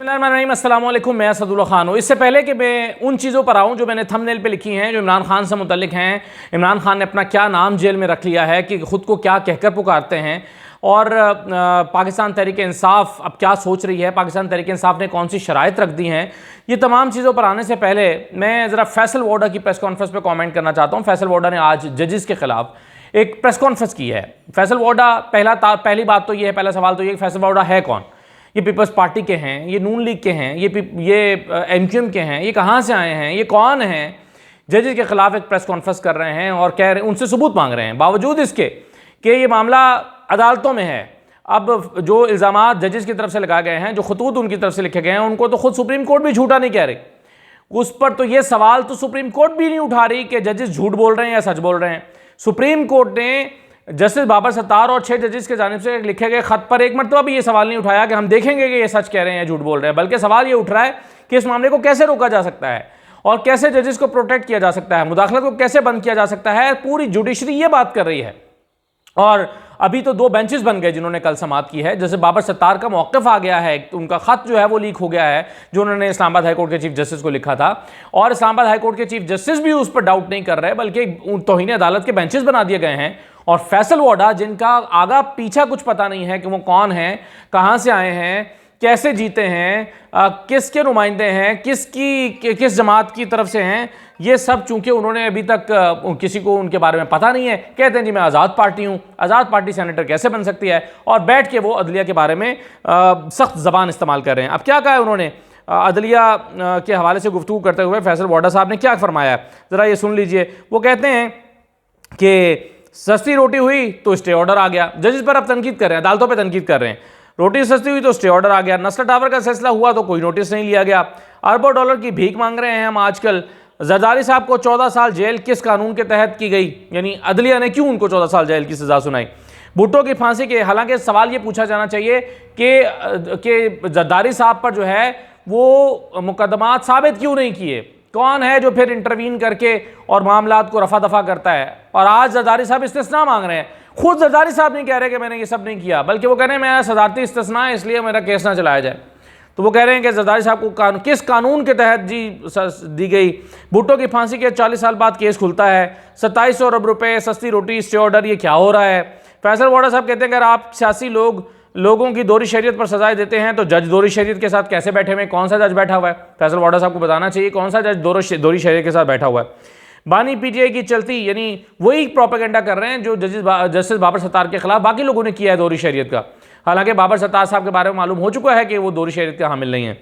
अस्सलामुअलैकुम, मैं असदुल्ला खान हूँ। इससे पहले कि मैं उन चीज़ों पर आऊँ जो मैंने थंबनेल पे लिखी हैं, जो इमरान खान से मुतल्लिक हैं, इमरान खान ने अपना क्या नाम जेल में रख लिया है कि ख़ुद को क्या कहकर पुकारते हैं, और पाकिस्तान तहरीक इंसाफ अब क्या सोच रही है, पाकिस्तान तहरीक इंसाफ ने कौन सी शराइत रख दी हैं, ये तमाम चीज़ों पर आने से पहले मैं ज़रा फैसल वोडा की प्रेस कॉन्फ्रेंस पर कॉमेंट करना चाहता हूँ। फैसल वोडा ने आज जजेस के खिलाफ एक प्रेस कॉन्फ्रेंस की है। फैसल वोडा, पहली बात तो ये है, पहला सवाल तो ये फैसल वोडा है कौन? ये पीपल्स पार्टी के हैं, ये नून लीग के हैं, ये एमक्यूएम के हैं, ये कहाँ से आए हैं, ये कौन हैं? जजेस के खिलाफ एक प्रेस कॉन्फ्रेंस कर रहे हैं और कह रहे हैं, उनसे सबूत मांग रहे हैं, बावजूद इसके कि ये मामला अदालतों में है। अब जो इल्ज़ामात जजेस की तरफ से लगाए गए हैं, जो खतूत उनकी तरफ से लिखे गए हैं, उनको तो खुद सुप्रीम कोर्ट भी झूठा नहीं कह रही। उस पर तो ये सवाल तो सुप्रीम कोर्ट भी नहीं उठा रही कि जजेस झूठ बोल रहे हैं या सच बोल रहे हैं। सुप्रीम कोर्ट ने जस्टिस बाबर सत्तार और 6 जजेस के जानिब से लिखे गए खत पर एक मरतबा भी ये सवाल नहीं उठाया कि हम देखेंगे कि ये सच कह रहे हैं या झूठ बोल रहे हैं, बल्कि सवाल ये उठ रहा है कि इस मामले को कैसे रोका जा सकता है और कैसे जजेस को प्रोटेक्ट किया जा सकता है, मुदाखलत को कैसे बंद किया जा सकता है। पूरी जुडिशरी ये बात कर रही है। और अभी तो 2 बेंचेस बन गए जिन्होंने कल समाअत की है। जैसे बाबर सत्तार का मौक़िफ़ आ गया है, उनका ख़त जो है वो लीक हो गया है, जो उन्होंने इस्लामाबाद हाई कोर्ट के चीफ जस्टिस को लिखा था, और इस्लामाबाद हाई कोर्ट के चीफ जस्टिस भी उस पर डाउट नहीं कर रहे, बल्कि तौहीन अदालत के बेंचेस बना दिए गए हैं। और फैसल वोडा, जिनका आगा पीछा कुछ पता नहीं है कि वो कौन हैं, कहाँ से आए हैं, कैसे जीते हैं, किसके नुमाइंदे हैं, किस जमात की तरफ से हैं, ये सब चूंकि उन्होंने अभी तक किसी को उनके बारे में पता नहीं है, कहते हैं जी मैं आज़ाद पार्टी हूँ। आज़ाद पार्टी सेनेटर कैसे बन सकती है? और बैठ के वो अदलिया के बारे में सख्त ज़बान इस्तेमाल कर रहे हैं। अब क्या कहा है उन्होंने अदलिया के हवाले से गुफ्तगू करते हुए? फैसल वोडा साहब ने क्या फरमाया, ज़रा ये सुन लीजिए। वो कहते हैं कि सस्ती रोटी हुई तो स्टे ऑर्डर आ गया। जजेस पर अब तनकीद कर रहे हैं, अदालतों पर तनकीद कर रहे हैं। रोटी सस्ती हुई तो स्टे ऑर्डर आ गया। नस्ल टावर का सिलसिला हुआ तो कोई नोटिस नहीं लिया गया। अरबों डॉलर की भीख मांग रहे हैं हम आजकल। जरदारी साहब को 14 साल जेल किस कानून के तहत की गई, यानी अदलिया ने क्यों उनको 14 साल जेल की सजा सुनाई? भुट्टो की फांसी के, हालांकि सवाल ये पूछा जाना चाहिए कि जरदारी साहब पर जो है वो मुकदमात साबित क्यों नहीं किए? कौन है जो फिर इंटरवीन करके और मामलात को रफा दफा करता है? और आज जरदारी साहब इस्तिस्ना मांग रहे हैं। खुद जरदारी साहब नहीं कह रहे कि मैंने ये सब नहीं किया, बल्कि वो कह रहे हैं मेरा सदारती इस्तिस्ना है, इसलिए मेरा केस ना चलाया जाए। तो वो कह रहे हैं कि जरदारी साहब को किस कानून के तहत जी दी गई? भुट्टो की फांसी के 40 साल बाद केस खुलता है। 2700 अरब रुपए, सस्ती रोटी, स्टे ऑर्डर, ये क्या हो रहा है? फैसल वोडा साहब कहते हैं अगर आप सियासी लोगों की दोहरी शरीयत पर सजाएं देते हैं तो जज दोहरी शरीयत के साथ कैसे बैठे हुए? कौन सा जज बैठा हुआ है? फैसल वोडा साहब को बताना चाहिए कौन सा जज दोहरी शरीयत के साथ बैठा हुआ है। बानी पीटीआई की चलती, यानी वही प्रोपेगेंडा कर रहे हैं जो जस्टिस बाबर सत्तार के खिलाफ बाकी लोगों ने किया है दोहरी शरीयत का। हालांकि बाबर सत्तार साहब के बारे में मालूम हो चुका है कि वो दोहरी शरीयत के हामिल नहीं है।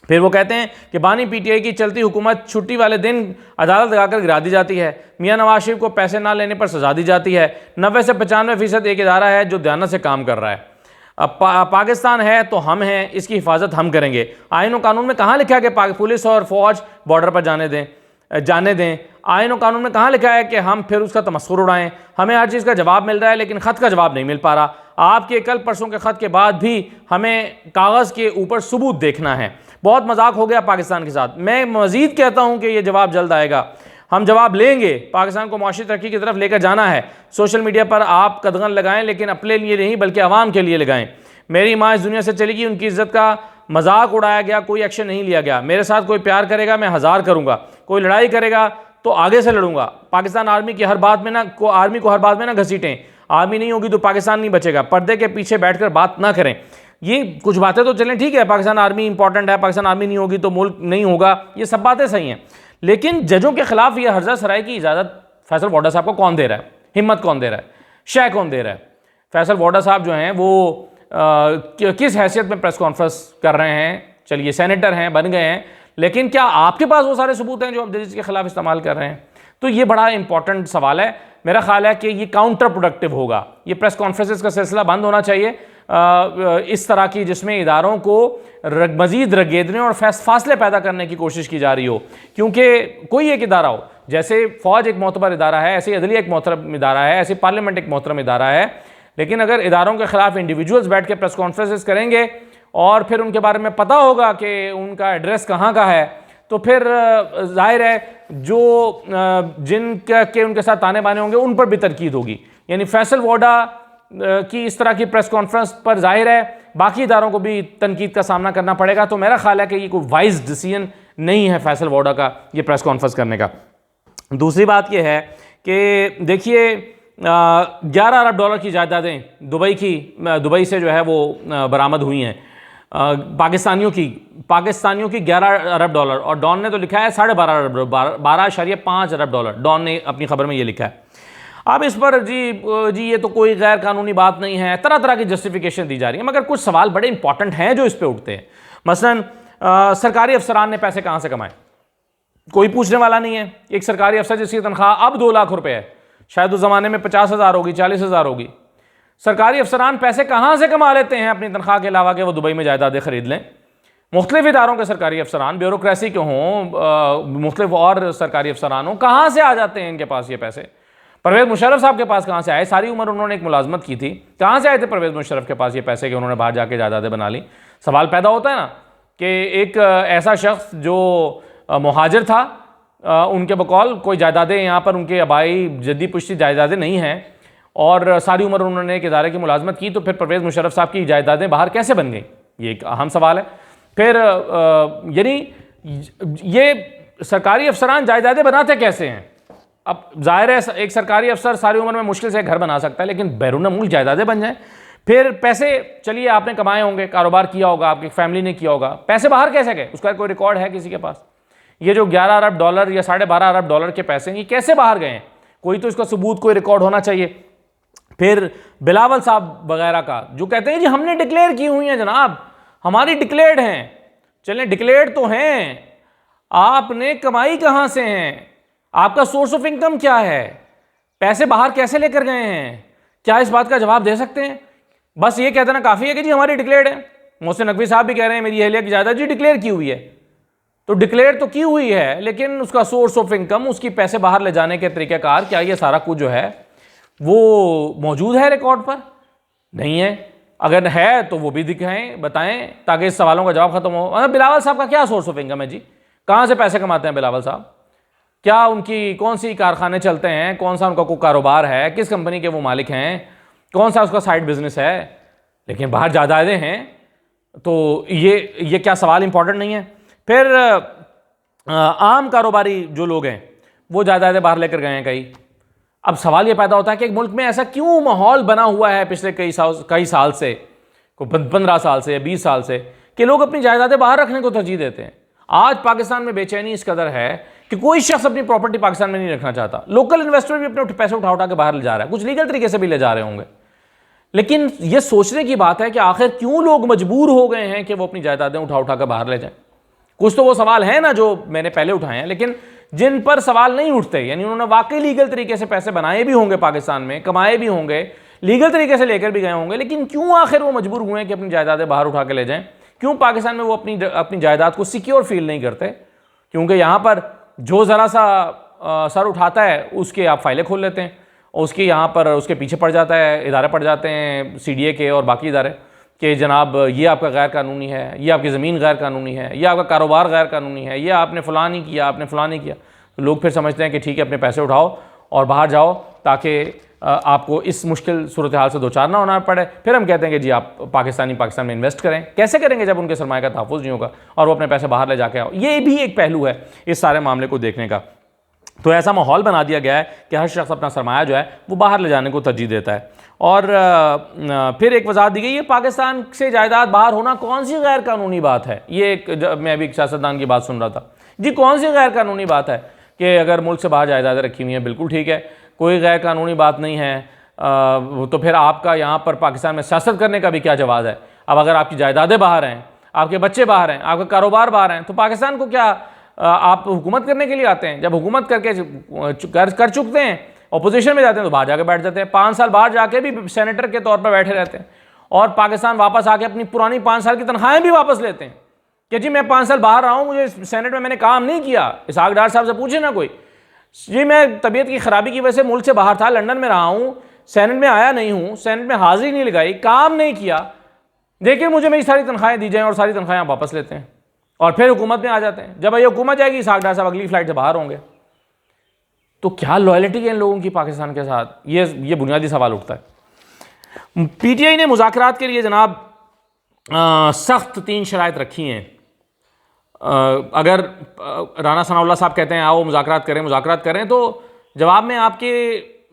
फिर वो कहते हैं कि बानी पीटीआई की चलती हुकूमत छुट्टी वाले दिन अदालत लगाकर गिरा दी जाती है। मियां नवाज शरीफ को पैसे ना लेने पर सजा दी जाती है। 90 से 95% एक इदारा है जो दयानत से काम कर रहा है। अब पाकिस्तान है तो हम हैं, इसकी हिफाजत हम करेंगे। आईन और कानून में कहाँ लिखा है कि पुलिस और फौज बॉर्डर पर जाने दें? आईन और कानून में कहाँ लिखा है कि हम फिर उसका तमस्खुर उड़ाएं? हमें हर चीज़ का जवाब मिल रहा है, लेकिन ख़त का जवाब नहीं मिल पा रहा। आपके कल परसों के ख़त के बाद भी हमें कागज़ के ऊपर सबूत देखना है। बहुत मजाक हो गया पाकिस्तान के साथ। मैं मज़ीद कहता हूँ कि ये जवाब जल्द आएगा, हम जवाब लेंगे। पाकिस्तान को माशी तरक्की की तरफ लेकर जाना है। सोशल मीडिया पर आप कदगन लगाएं, लेकिन अपने लिए नहीं बल्कि आवाम के लिए लगाएं। मेरी माँ इस दुनिया से चली गई, उनकी इज्जत का मजाक उड़ाया गया, कोई एक्शन नहीं लिया गया। मेरे साथ कोई प्यार करेगा मैं 1000 करूँगा, कोई लड़ाई करेगा तो आगे से लड़ूंगा। पाकिस्तान आर्मी को हर बात में ना घसीटें। आर्मी नहीं होगी तो पाकिस्तान नहीं बचेगा। पर्दे के पीछे बैठकर बात ना करें। ये कुछ बातें तो चलें, ठीक है, पाकिस्तान आर्मी इंपॉर्टेंट है, पाकिस्तान आर्मी नहीं होगी तो मुल्क नहीं होगा, ये सब बातें सही हैं, लेकिन जजों के खिलाफ ये हर्जा सराय की इजाज़त फैसल वोडा साहब को कौन दे रहा है? हिम्मत कौन दे रहा है? शय कौन दे रहा है? फैसल वोडा साहब जो हैं वो किस हैसियत में प्रेस कॉन्फ्रेंस कर रहे हैं? चलिए, सेनेटर हैं, बन गए हैं, लेकिन क्या आपके पास वो सारे सबूत हैं जो आप जजेस के खिलाफ इस्तेमाल कर रहे हैं? तो ये बड़ा इंपॉर्टेंट सवाल है। मेरा ख्याल है कि ये काउंटर प्रोडक्टिव होगा। ये प्रेस कॉन्फ्रेंसेस का सिलसिला बंद होना चाहिए इस तरह की, जिसमें इदारों को मज़ीद रगेदने और फासले पैदा करने की कोशिश की जा रही हो। क्योंकि कोई एक इदारा हो, जैसे फ़ौज एक मोतबर इदारा है, ऐसे अदलिया एक मोहतरम इदारा है, ऐसे पार्लियामेंट एक मोहतरम इदारा है, लेकिन अगर इदारों के खिलाफ इंडिविजुअल्स बैठ के प्रेस कॉन्फ्रेंसेस करेंगे और फिर उनके बारे में पता होगा कि उनका एड्रेस कहाँ का है, तो फिर जाहिर है जो जिनके उनके साथ ताने बाने होंगे उन पर भी तनकीद होगी। यानी फैसल वोडा की इस तरह की प्रेस कॉन्फ्रेंस पर जाहिर है बाकी इदारों को भी तनकीद का सामना करना पड़ेगा। तो मेरा ख्याल है कि ये कोई वाइज डिसीजन नहीं है फैसल वोडा का ये प्रेस कॉन्फ्रेंस करने का। दूसरी बात ये है कि देखिए 11 अरब डॉलर की जायदादें दुबई से जो है वो बरामद हुई हैं पाकिस्तानियों की 11 अरब डॉलर, और डॉन ने तो लिखा है 12.5 अरब, 12.5 अरब डॉलर डॉन ने अपनी खबर में ये लिखा है। अब इस पर जी ये तो कोई गैर कानूनी बात नहीं है, तरह तरह की जस्टिफिकेशन दी जा रही है, मगर कुछ सवाल बड़े इंपॉर्टेंट हैं जो इस पर उठते हैं। मसलन सरकारी अफसरान ने पैसे कहाँ से कमाए, कोई पूछने वाला नहीं है। एक सरकारी अफसर जिसकी तनख्वाह अब 2 लाख रुपए है, शायद उस ज़माने में 50,000 होगी, 40,000 होगी। सरकारी अफसरान पैसे कहाँ से कमा लेते हैं अपनी तनख्वाह के अलावा कि वो दुबई में जायदादें खरीद लें। मुख्तलिफ इदारों के सरकारी अफसरान, ब्यूरोक्रेसी के हों, मुख्तलिफ और सरकारी अफसरान हों, कहाँ से आ जाते हैं इनके पास ये पैसे। परवेज़ मुशर्रफ साहब के पास कहाँ से आए, सारी उम्र उन्होंने एक मुलाजमत की थी, कहाँ से आए थे परवेज़ मुशर्रफ के पास ये पैसे कि उन्होंने बाहर जाके जायदादें बना ली। सवाल पैदा होता है ना कि एक ऐसा शख्स जो मुहाजिर था, उनके बकौल कोई जायदादें यहाँ पर उनके आबाई जद्दी पुश्ती जायदादें नहीं हैं, और सारी उम्र उन्होंने एक इदारे की मुलाजमत की, तो फिर परवेज़ मुशर्रफ साहब की जायदादें बाहर कैसे बन गई, ये एक अहम सवाल है। फिर यानी ये सरकारी अफसरान जायदादें बनाते कैसे हैं। अब जाहिर है एक सरकारी अफसर सारी उम्र में मुश्किल से घर बना सकता है, लेकिन बैरून मुल्क जायदादें बन जाएं, फिर पैसे चलिए आपने कमाए होंगे, कारोबार किया होगा, आपकी फैमिली ने किया होगा, पैसे बाहर कैसे गए, उसका कोई रिकॉर्ड है किसी के पास। ये जो 11 अरब डॉलर या 12.5 अरब डॉलर के पैसे ये कैसे बाहर गए हैं, कोई तो इसका सबूत, कोई रिकॉर्ड होना चाहिए। फिर बिलावल साहब वगैरह का जो कहते हैं जी हमने डिक्लेयर की हुई हैं जनाब, हमारी डिक्लेयर्ड हैं, चलें डिक्लेयर्ड तो हैं, आपने कमाई कहाँ से हैं, आपका सोर्स ऑफ इनकम क्या है, पैसे बाहर कैसे लेकर गए हैं, क्या इस बात का जवाब दे सकते हैं। बस ये कह देना काफ़ी है कि जी हमारी डिक्लेयर्ड है। मोहसिन नकवी साहब भी कह रहे हैं मेरी अहलिया की जायदाद जी डिक्लेयर की हुई है, तो डिक्लेयर तो की हुई है, लेकिन उसका सोर्स ऑफ इनकम, उसकी पैसे बाहर ले जाने के तरीक़ाकार, क्या ये सारा कुछ जो है वो मौजूद है रिकॉर्ड पर, नहीं है। अगर है तो वो भी दिखाएं, बताएं, ताकि इस सवालों का जवाब खत्म हो। बिलावल साहब का क्या सोर्स ऑफ इनकम है जी, कहाँ से पैसे कमाते हैं बिलावल साहब, क्या उनकी कौन सी कारखाने चलते हैं, कौन सा उनका कोई कारोबार है, किस कंपनी के वो मालिक हैं, कौन सा उसका साइड बिजनेस है, लेकिन बाहर जायदादें हैं, तो ये क्या सवाल इंपॉर्टेंट नहीं है। फिर आम कारोबारी जो लोग हैं वो जायदादें बाहर लेकर गए हैं कई। अब सवाल ये पैदा होता है कि एक मुल्क में ऐसा क्यों माहौल बना हुआ है पिछले कई साल से, को 15 साल से या 20 साल से, कि लोग अपनी जायदादें बाहर रखने को तरजीह देते हैं। आज पाकिस्तान में बेचैनी इस कदर है कि कोई शख्स अपनी प्रॉपर्टी पाकिस्तान में नहीं रखना चाहता। लोकल इन्वेस्टर भी अपने पैसे उठा के बाहर ले जा रहा है, कुछ लीगल तरीके से भी ले जा रहे होंगे, लेकिन ये सोचने की बात है कि आखिर क्यों लोग मजबूर हो गए हैं कि वो अपनी जायदादें उठा के बाहर ले जाएं। कुछ तो वो सवाल है ना जो मैंने पहले उठाए हैं, लेकिन जिन पर सवाल नहीं उठते, यानी उन्होंने वाकई लीगल तरीके से पैसे बनाए भी होंगे पाकिस्तान में, कमाए भी होंगे, लीगल तरीके से लेकर भी गए होंगे, लेकिन क्यों आखिर वो मजबूर हुए हैं कि अपनी जायदादें बाहर उठा के ले जाएं। क्यों पाकिस्तान में वो अपनी जायदाद को सिक्योर फील नहीं करते, क्योंकि यहाँ पर जो ज़रा सा सर उठाता है उसके आप फाइलें खोल लेते हैं, और उसके यहाँ पर उसके पीछे पड़ जाता है, इदारे पड़ जाते हैं CDA के और बाकी इदारे कि जनाब ये आपका गैर कानूनी है, ये आपकी ज़मीन गैर कानूनी है, ये आपका कारोबार गैर कानूनी है, ये आपने फ़लाँ नहीं किया, आपने फ़लाँ नहीं किया। तो लोग फिर समझते हैं कि ठीक है अपने पैसे उठाओ और बाहर जाओ ताकि आपको इस मुश्किल सूरत हाल से दो चार ना होना पड़े। फिर हम कहते हैं कि जी आप पाकिस्तान में इन्वेस्ट करें। कैसे करेंगे जब उनके सरमाए का तहफ़्फ़ुज़ नहीं होगा और वो अपने पैसे बाहर ले जाके आओ। ये भी एक पहलू है इस सारे मामले को देखने का। तो ऐसा माहौल बना दिया गया है कि हर शख्स अपना सरमाया जो है वो बाहर ले जाने को तरजीह देता है। और फिर एक वजाहत दी गई है पाकिस्तान से जायदाद बाहर होना कौन सी गैर कानूनी बात है। ये मैं अभी एक सियासतदान की बात सुन रहा था, जी कौन सी गैर कानूनी बात है कि अगर मुल्क से बाहर जायदादें रखी हुई हैं, बिल्कुल ठीक है, कोई गैर कानूनी बात नहीं है। तो फिर आपका यहाँ पर पाकिस्तान में सियासत करने का भी क्या जवाज़ है। अब अगर आपकी जायदादें बाहर हैं, आपके बच्चे बाहर हैं, आपका कारोबार बाहर हैं, तो पाकिस्तान को क्या आप हुकूमत करने के लिए आते हैं? जब हुकूमत कर चुकते हैं, अपोजिशन में जाते हैं तो बाहर जाके बैठ जाते हैं। 5 साल बाहर जाके भी सेनेटर के तौर पर बैठे रहते हैं और पाकिस्तान वापस आके अपनी पुरानी 5 साल की तनख्वाहें भी वापस लेते हैं कि जी मैं 5 साल बाहर रहा हूँ, मुझे सेनेट में मैंने काम नहीं किया। इसहाक डार साहब से पूछे ना कोई, जी मैं तबीयत की खराबी की वजह से मुल्क से बाहर था, लंदन में रहा हूँ, सेनेट में आया नहीं हूँ, सेनेट में हाजिरी नहीं लगाई, काम नहीं किया, देखिए मुझे मेरी सारी तनख्वाहें दी जाएँ, और सारी तनख्वाहें वापस लेते हैं और फिर हुकूमत में आ जाते हैं। जब ये हुकूमत जाएगी इसहाक डार साहब अगली फ्लाइट से बाहर होंगे। तो क्या लॉयल्टी है इन लोगों की पाकिस्तान के साथ, ये बुनियादी सवाल उठता है। PTI ने मुज़ाकरात के लिए जनाब सख्त 3 शराइत रखी हैं। अगर राना सनाउल्लाह साहब कहते हैं आओ मुज़ाकरात करें, तो जवाब में आपके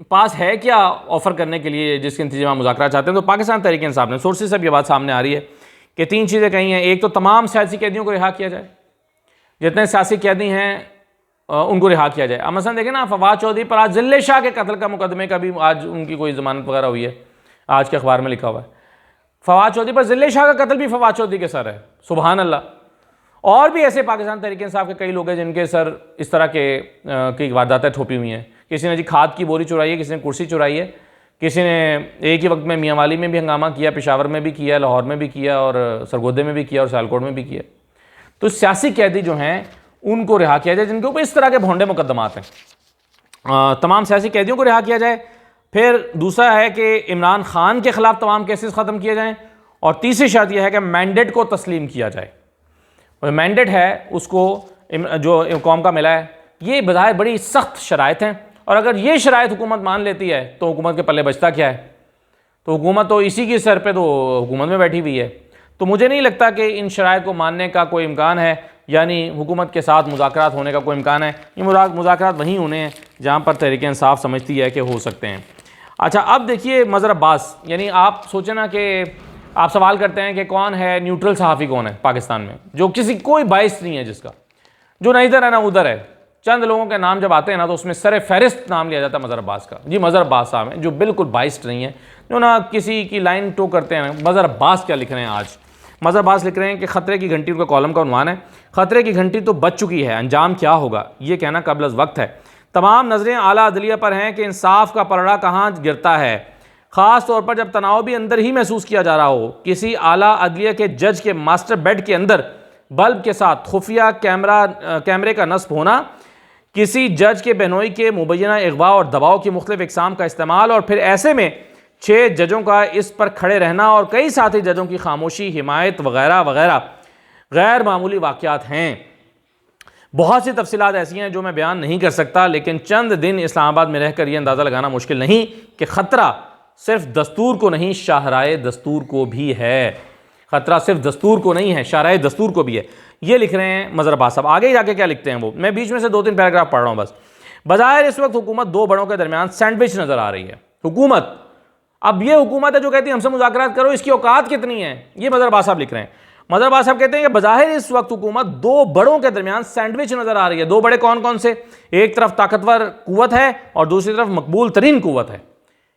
पास है क्या ऑफ़र करने के लिए जिसके नतीजे में आप मुज़ाकरात चाहते हैं? तो पाकिस्तान तहरीक इंसाफ ने सोर्सेज से ये बात सामने आ रही है कि 3 चीज़ें कही हैं। एक तो तमाम सियासी कैदियों को रिहा किया जाए, जितने सियासी कैदी हैं उनको रिहा किया जाए। अब मसलन देखें ना, फवाद चौधरी पर आज जिले शाह के कत्ल का मुकदमे का भी आज उनकी कोई ज़मानत वगैरह हुई है, आज के अखबार में लिखा हुआ है। फवाद चौधरी पर जिले शाह का कत्ल भी फवाद चौधरी के सर है, सुबहान अल्लाह। और भी ऐसे पाकिस्तान तहरीक इंसाफ के कई लोग हैं जिनके सर इस तरह के की वारदातें थोपी हुई हैं। किसी ने जी खाद की बोरी चुराई है, किसी ने कुर्सी चुराई है, किसी ने एक ही वक्त में मियाँ वाली में भी हंगामा किया, पेशावर में भी किया, लाहौर में भी किया, और सरगोदे में भी किया, और सियालकोट में भी किया। तो सियासी कैदी जो हैं उनको रिहा किया जाए जिनके ऊपर इस तरह के भोंडे मुकदमात हैं। तमाम सियासी कैदियों को रिहा किया जाए। फिर दूसरा है कि इमरान खान के ख़िलाफ़ तमाम केसेस ख़त्म किए जाएँ। और तीसरी शर्त यह है कि मैंडेट को तस्लीम किया जाए। मैंडेट है उसको जो कौम का मिला है, ये बज़ाहिर बड़ी सख्त शराइत हैं, और अगर ये शराइत हुकूमत मान लेती है तो हुकूमत के पल्ले बचता क्या है? तो हुकूमत तो इसी की सर पे तो हुकूमत में बैठी हुई है। तो मुझे नहीं लगता कि इन शराइत को मानने का कोई इम्कान है, यानी हुकूमत के साथ मुज़ाकरात होने का कोई इम्कान है। ये मुज़ाकरात वहीं होने हैं जहाँ पर तहरीक इंसाफ समझती है कि हो सकते हैं। अच्छा, अब देखिए मज़हर अब्बास, यानी आप सोचें ना कि आप सवाल करते हैं कि कौन है न्यूट्रल सहाफ़ी, कौन है पाकिस्तान में जो कोई बाइस नहीं है, जिसका जो ना इधर है ना उधर है। चंद लोगों के नाम जब आते हैं ना तो उसमें सर फहरिस्त नाम लिया जाता है मज़हर अब्बास का। जी मज़हर अब्बास साहब हैं जो बिल्कुल बाइस्ड नहीं है, जो ना किसी की लाइन टो करते हैं। मज़हर अब्बास क्या लिख रहे हैं आज? मज़हर अब्बास लिख रहे हैं कि ख़तरे की घंटी, उनका कॉलम का उन्वान है, ख़तरे की घंटी तो बज चुकी है, अंजाम क्या होगा ये कहना कब्ल अज़ वक्त है। तमाम नज़रें आला अदलिया पर हैं कि इंसाफ का पलड़ा कहाँ गिरता है, ख़ास तौर पर जब तनाव भी अंदर ही महसूस किया जा रहा हो। किसी आला अदलिया के जज के मास्टर बेड के अंदर बल्ब के साथ खुफिया कैमरे का नस्ब होना, किसी जज के बहनोई के मुबैना अगवा और दबाव की मुख्तलिफ इकसाम का इस्तेमाल, और फिर ऐसे में 6 जजों का इस पर खड़े रहना और कई साथी जजों की खामोशी, हिमायत वगैरह वगैरह गैर मामूली वाक़यात हैं। बहुत सी तफसीलात ऐसी हैं जो मैं बयान नहीं कर सकता, लेकिन चंद दिन इस्लामाबाद में रहकर यह अंदाज़ा लगाना मुश्किल नहीं कि ख़तरा सिर्फ दस्तूर को नहीं, शाहराए दस्तूर को भी है। ख़तरा सिर्फ दस्तूर को नहीं है, शाहराए दस्तूर को भी है। ये लिख रहे हैं मज़हर अब्बास साहब। आगे जाके क्या लिखते हैं वो, मैं बीच में से 2-3 पैराग्राफ पढ़ रहा हूँ बस। बज़ाहिर इस वक्त हुकूमत 2 बड़ों के दरमियान सैंडविच नज़र आ रही है। हुकूमत, अब ये हुकूमत है जो कहती है हमसे मुज़ाकरात करो, इसकी औकात कितनी है? ये मज़हर अब्बास साहब लिख रहे हैं। मज़हर अब्बास साहब कहते हैं कि बज़ाहिर इस वक्त हुकूमत 2 बड़ों के दरमियान सैंडविच नज़र आ रही है। 2 बड़े कौन कौन से? एक तरफ ताकतवर कुव्वत है और दूसरी तरफ मकबूल तरीन कुव्वत है।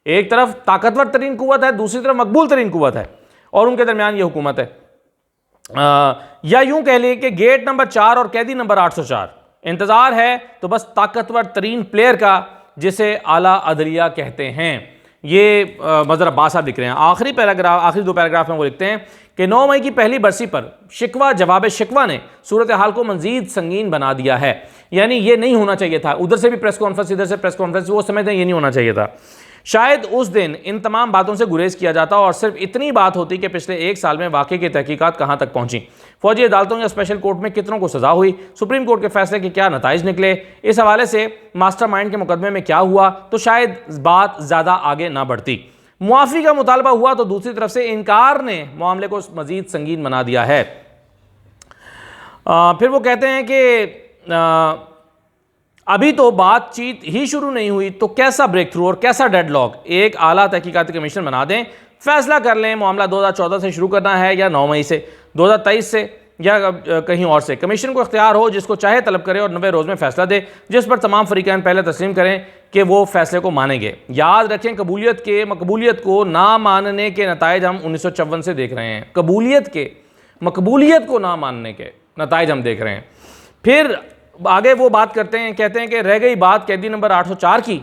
एक तरफ ताकतवर तरीन कुव्वत है, दूसरी तरफ मकबूल तरीन कुव्वत है, और उनके दरमियान ये हुकूमत है। या यूं कह लिए कि गेट नंबर 4 और कैदी नंबर 804। इंतजार है तो बस ताकतवर तरीन प्लेयर का, जिसे आला अदलिया कहते हैं। ये मज़हर अब्बास साहब लिख रहे हैं। आखिरी 2 पैराग्राफ में वो लिखते हैं कि 9 मई की पहली बरसी पर शिकवा जवाब शिकवा ने सूरत हाल को मज़ीद संगीन बना दिया है। यानी ये नहीं होना चाहिए था, उधर से भी प्रेस कॉन्फ्रेंस, इधर से प्रेस कॉन्फ्रेंस, वो समझते हैं ये नहीं होना चाहिए था। शायद उस दिन इन तमाम बातों से गुरेज किया जाता और सिर्फ इतनी बात होती कि पिछले 1 साल में वाकई की तहकीकात कहाँ तक पहुँची, फौजी अदालतों या स्पेशल कोर्ट में कितनों को सज़ा हुई, सुप्रीम कोर्ट के फैसले के क्या नताइज निकले, इस हवाले से मास्टरमाइंड के मुकदमे में क्या हुआ, तो शायद बात ज़्यादा आगे ना बढ़ती। मुआफ़ी का मुतालबा हुआ तो दूसरी तरफ से इनकार ने मामले को मज़ीद संगीन बना दिया है। फिर वो कहते हैं कि अभी तो बातचीत ही शुरू नहीं हुई तो कैसा ब्रेक थ्रू और कैसा डेडलॉक। एक आला तहकीकाती कमीशन बना दें, फैसला कर लें मामला 2014 से शुरू करना है या 9 मई से, 2023 से या कहीं और से। कमीशन को इख्तियार हो जिसको चाहे तलब करे और 90 रोज़ में फैसला दे, जिस पर तमाम फरीक़ैन पहले तस्लीम करें कि वो फैसले को मानेंगे। याद रखें मकबूलियत को ना मानने के नताइज हम 1954 से देख रहे हैं। मकबूलियत को ना मानने के नताइज हम देख रहे हैं। फिर आगे वो बात करते हैं, कहते हैं कि रह गई बात कैदी नंबर 804 की,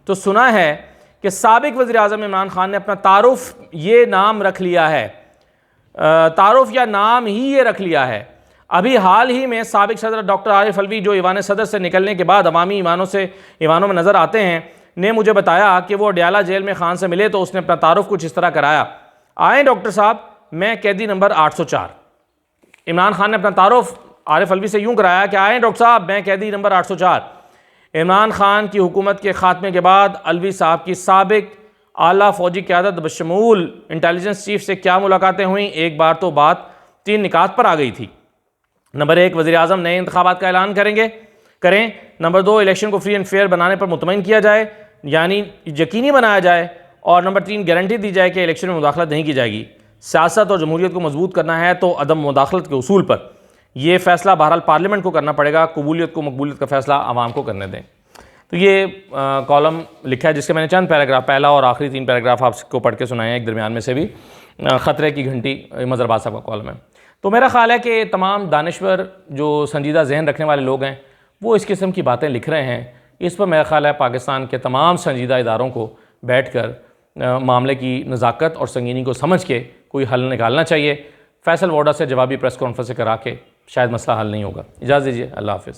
तो सुना है कि साबिक वज़ीर-ए-आज़म इमरान खान ने अपना तारुफ ये नाम रख लिया है, तारुफ या नाम ही ये रख लिया है। अभी हाल ही में साबिक सदर डॉक्टर आरिफ अलवी, जो ईवान सदर से निकलने के बाद अवामी ईवानों में नज़र आते हैं, ने मुझे बताया कि वो अडयाला जेल में खान से मिले तो उसने अपना तारुफ कुछ इस तरह कराया, आए डॉक्टर साहब, मैं कैदी नंबर 804। इमरान खान ने अपना तारुफ आरिफ अलवी से यूं कराया कि आए डॉक्टर साहब, मैं कैदी नंबर 804। इमरान खान की हुकूमत के खात्मे के बाद अलवी साहब की साबिक आला फ़ौजी क़यादत बशमूल इंटेलिजेंस चीफ से क्या मुलाकातें हुई? एक बार तो बात 3 निकात पर आ गई थी। नंबर 1, वज़ीर-ए-आज़म नए इंतखाबात का ऐलान करें। नंबर 2, इलेक्शन को फ्री एंड फेयर बनाने पर मुतमईन किया जाए, यानी यकीनी बनाया जाए। और नंबर 3, गारंटी दी जाए कि इलेक्शन में मुदाखलत नहीं की जाएगी। सियासत और जमहूरियत को मजबूत करना है तो अदम मुदाखलत के उसूल पर यह फैसला बहरहाल पार्लियामेंट को करना पड़ेगा। कबूलियत को मकबूलियत का फैसला आवाम को करने दें। तो ये कॉलम लिखा है जिसके मैंने चंद पैराग्राफ, पहला और आखिरी 3 पैराग्राफ आपको पढ़ के सुनाए हैं। एक दरमियान में से भी ख़तरे की घंटी मज़हर अब्बास साहब का कॉलम है। तो मेरा ख़्याल है कि तमाम दानिश्वर जो संजीदा जहन रखने वाले लोग हैं वो इस किस्म की बातें लिख रहे हैं। इस पर मेरा ख़्याल है पाकिस्तान के तमाम संजीदा इदारों को बैठ कर मामले की नज़ाकत और संगीनी को समझ के कोई हल निकालना चाहिए। फैसल वोडा से जवाबी प्रेस कॉन्फ्रेंस करा के शायद मसला हल नहीं होगा। इजाज़त दीजिए, अल्लाह हाफ़िज़।